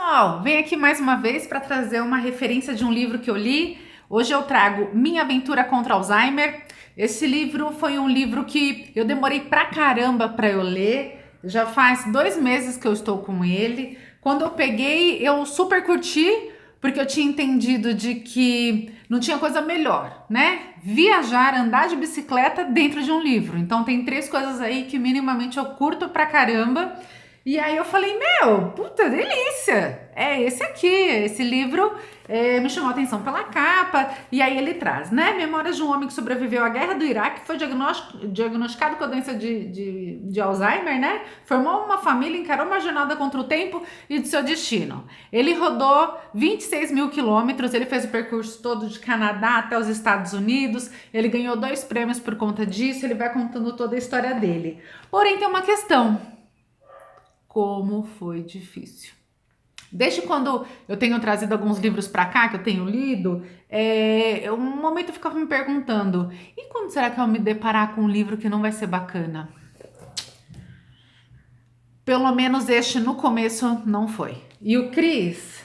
pessoal! Venho aqui mais uma vez para trazer uma referência de um livro que eu li. Hoje eu trago Minha Aventura contra Alzheimer. Esse livro foi um livro que eu demorei pra caramba para eu ler. Já faz 2 meses que eu estou com ele. Quando eu peguei, eu super curti, porque eu tinha entendido de que não tinha coisa melhor, né? Viajar, andar de bicicleta dentro de um livro. Então tem 3 coisas aí que minimamente eu curto pra caramba. E aí eu falei, meu, puta delícia, é esse aqui, esse livro me chamou a atenção pela capa, e aí ele traz, né, Memórias de um homem que sobreviveu à guerra do Iraque, foi diagnosticado com a doença de Alzheimer, né, formou uma família, encarou uma jornada contra o tempo e de seu destino. Ele rodou 26 mil quilômetros, ele fez o percurso todo de Canadá até os Estados Unidos, ele ganhou 2 prêmios por conta disso, ele vai contando toda a história dele. Porém, tem uma questão. Como foi difícil. Desde quando eu tenho trazido alguns livros para cá, que eu tenho lido, um momento eu ficava me perguntando, e quando será que eu me deparar com um livro que não vai ser bacana? Pelo menos este no começo não foi. E o Cris,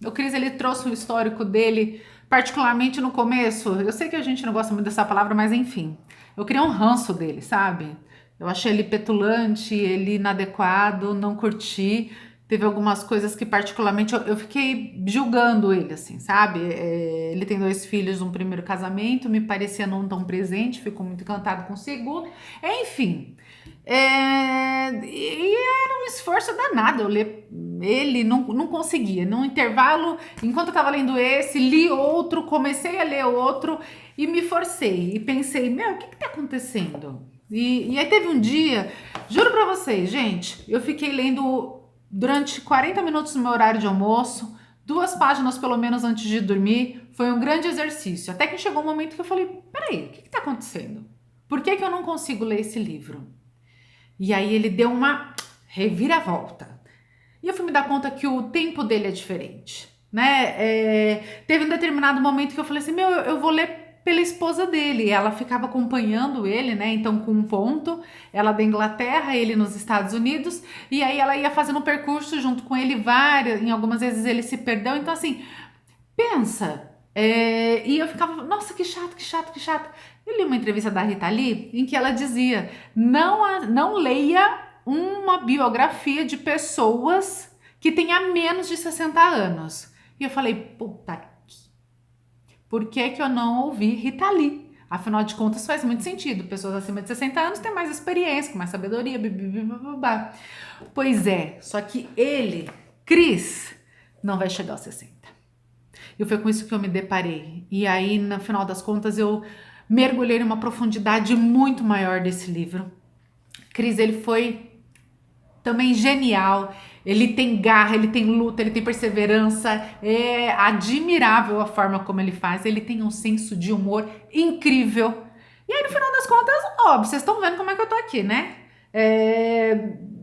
o Cris, ele trouxe o histórico dele, particularmente no começo. Eu sei que a gente não gosta muito dessa palavra, mas enfim, eu queria um ranço dele, sabe? Eu achei ele petulante, ele inadequado, não curti. Teve algumas coisas que particularmente eu fiquei julgando ele, assim, sabe? Ele tem 2 filhos, um primeiro casamento, me parecia não tão presente, ficou muito encantado com o segundo. Enfim, e era um esforço danado eu ler ele, não conseguia. Num intervalo, enquanto eu tava lendo esse, li outro, comecei a ler outro e me forcei. E pensei, meu, o que tá acontecendo? E aí teve um dia, juro pra vocês, gente, eu fiquei lendo durante 40 minutos no meu horário de almoço, 2 páginas pelo menos antes de dormir, foi um grande exercício. Até que chegou um momento que eu falei, peraí, o que tá acontecendo? Por que eu não consigo ler esse livro? E aí ele deu uma reviravolta. E eu fui me dar conta que o tempo dele é diferente, né? Teve um determinado momento que eu falei assim, meu, eu vou ler pela esposa dele, ela ficava acompanhando ele, né? Então, com um ponto, ela da Inglaterra, ele nos Estados Unidos, e aí ela ia fazendo um percurso junto com ele em algumas vezes ele se perdeu. Então, assim, pensa. E eu ficava, nossa, que chato, que chato, que chato. Eu li uma entrevista da Rita Lee em que ela dizia: não leia uma biografia de pessoas que tenha menos de 60 anos. E eu falei, puta, por que eu não ouvi Rita Lee? Afinal de contas, faz muito sentido. Pessoas acima de 60 anos têm mais experiência, com mais sabedoria. Blá. Pois é, só que ele, Cris, não vai chegar aos 60. E foi com isso que eu me deparei. E aí, no final das contas, eu mergulhei numa profundidade muito maior desse livro. Cris, ele foi também genial. Ele tem garra, ele tem luta, ele tem perseverança. É admirável a forma como ele faz. Ele tem um senso de humor incrível. E aí, no final das contas, óbvio, vocês estão vendo como é que eu tô aqui, né?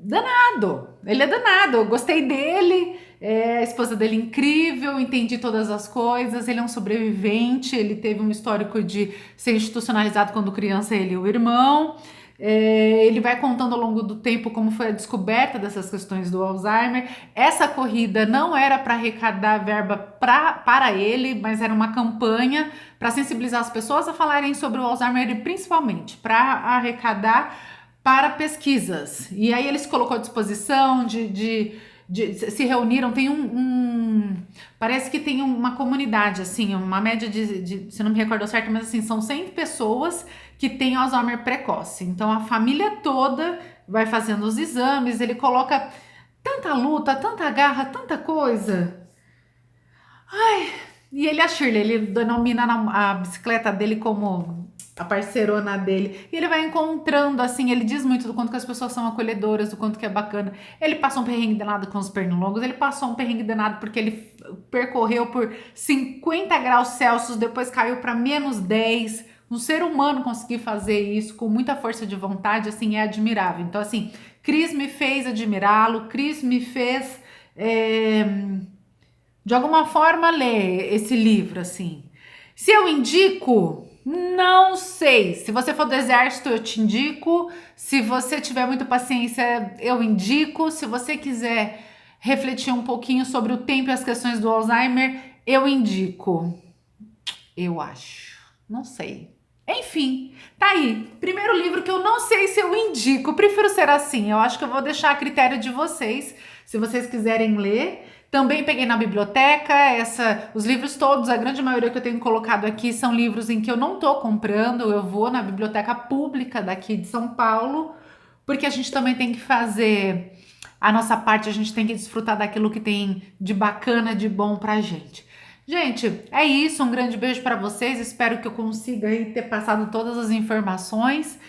Danado. Ele é danado. Eu gostei dele. A esposa dele é incrível, entendi todas as coisas. Ele é um sobrevivente. Ele teve um histórico de ser institucionalizado quando criança, ele e o irmão. Ele vai contando ao longo do tempo como foi a descoberta dessas questões do Alzheimer. Essa corrida não era para arrecadar verba para ele, mas era uma campanha para sensibilizar as pessoas a falarem sobre o Alzheimer e principalmente para arrecadar para pesquisas. E aí ele se colocou à disposição se reuniram, tem parece que tem uma comunidade, assim, uma média se não me recordo certo, mas assim, são 100 pessoas que têm Alzheimer precoce. Então a família toda vai fazendo os exames, ele coloca tanta luta, tanta garra, tanta coisa. E ele, a Shirley, ele denomina a bicicleta dele como a parceirona dele. E ele vai encontrando, assim, ele diz muito do quanto que as pessoas são acolhedoras, do quanto que é bacana. Ele passou um perrengue danado com os pernilongos, ele passou um perrengue danado porque ele percorreu por 50 graus Celsius, depois caiu para -10. Um ser humano conseguir fazer isso com muita força de vontade, assim, é admirável. Então, assim, Cris me fez admirá-lo, Cris me fez... de alguma forma ler esse livro, assim. Se eu indico, não sei. Se você for do exército, eu te indico. Se você tiver muita paciência, eu indico. Se você quiser refletir um pouquinho sobre o tempo e as questões do Alzheimer, eu indico. Eu acho. Não sei. Enfim, tá aí. Primeiro livro que eu não sei se eu indico. Prefiro ser assim. Eu acho que eu vou deixar a critério de vocês, se vocês quiserem ler. Também peguei na biblioteca, os livros todos, a grande maioria que eu tenho colocado aqui são livros em que eu não tô comprando, eu vou na biblioteca pública daqui de São Paulo, porque a gente também tem que fazer a nossa parte, a gente tem que desfrutar daquilo que tem de bacana, de bom pra gente. Gente, é isso, um grande beijo para vocês, espero que eu consiga aí ter passado todas as informações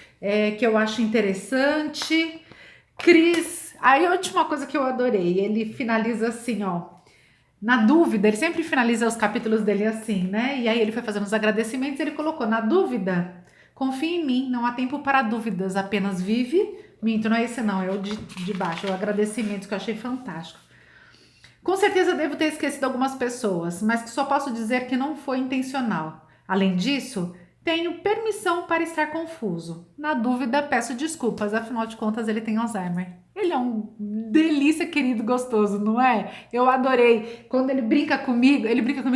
que eu acho interessante. Cris, aí a última coisa que eu adorei, ele finaliza assim, ó, na dúvida, ele sempre finaliza os capítulos dele assim, né? E aí ele foi fazendo os agradecimentos, ele colocou, na dúvida, confie em mim, não há tempo para dúvidas, apenas vive. Minto, não é esse não, é o de baixo, é o agradecimento que eu achei fantástico. Com certeza devo ter esquecido algumas pessoas, mas que só posso dizer que não foi intencional. Além disso, tenho permissão para estar confuso. Na dúvida, peço desculpas, afinal de contas ele tem Alzheimer. Ele é um delícia, querido, gostoso, não é? Eu adorei. Quando ele brinca comigo,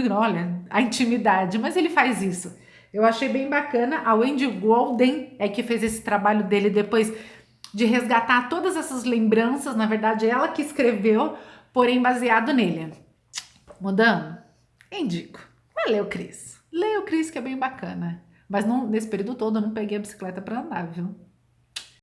não, olha, a intimidade, mas ele faz isso. Eu achei bem bacana. A Wendy Golden é que fez esse trabalho dele depois de resgatar todas essas lembranças. Na verdade, ela que escreveu, porém baseado nele. Mudando? Indico. Mas lê o Cris. Lê o Cris, que é bem bacana. Mas não, nesse período todo eu não peguei a bicicleta para andar, viu?